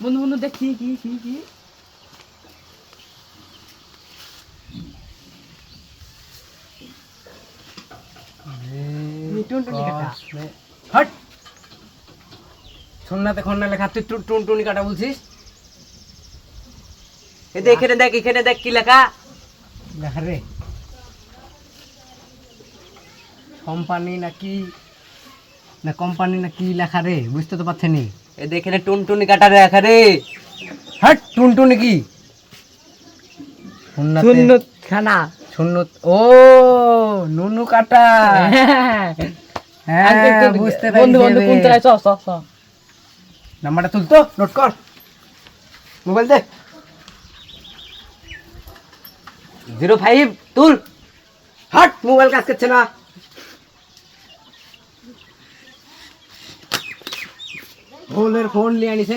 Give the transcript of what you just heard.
বন্ধু বন্ধু দেখ কি কি কি কি টুনটুনি কাটা হট শূন্যতে খন্ডা লেখা তুই টুনটুনি কাটা বলছিস এখানে দেখ কি লেখা লেখা রে কোম্পানি নাকি না কোম্পানি না কি লেখা রে বুঝতে তো পারছি নি এখানে টুনটুনি কাটা লেখা রে হট টুনটুনি কি শূন্য খানা শূন্য ও নুনু কাটা হ্যাঁ বুঝতে পারছি বন্ধু বন্ধু কোন তলায় চ চ চ নাম্বারটা তুল তো নোট কর মোবাইল দে 05 তুল হট মোবাইল কাজ করছে না ফোনের ফোন নিয়ে আনিছে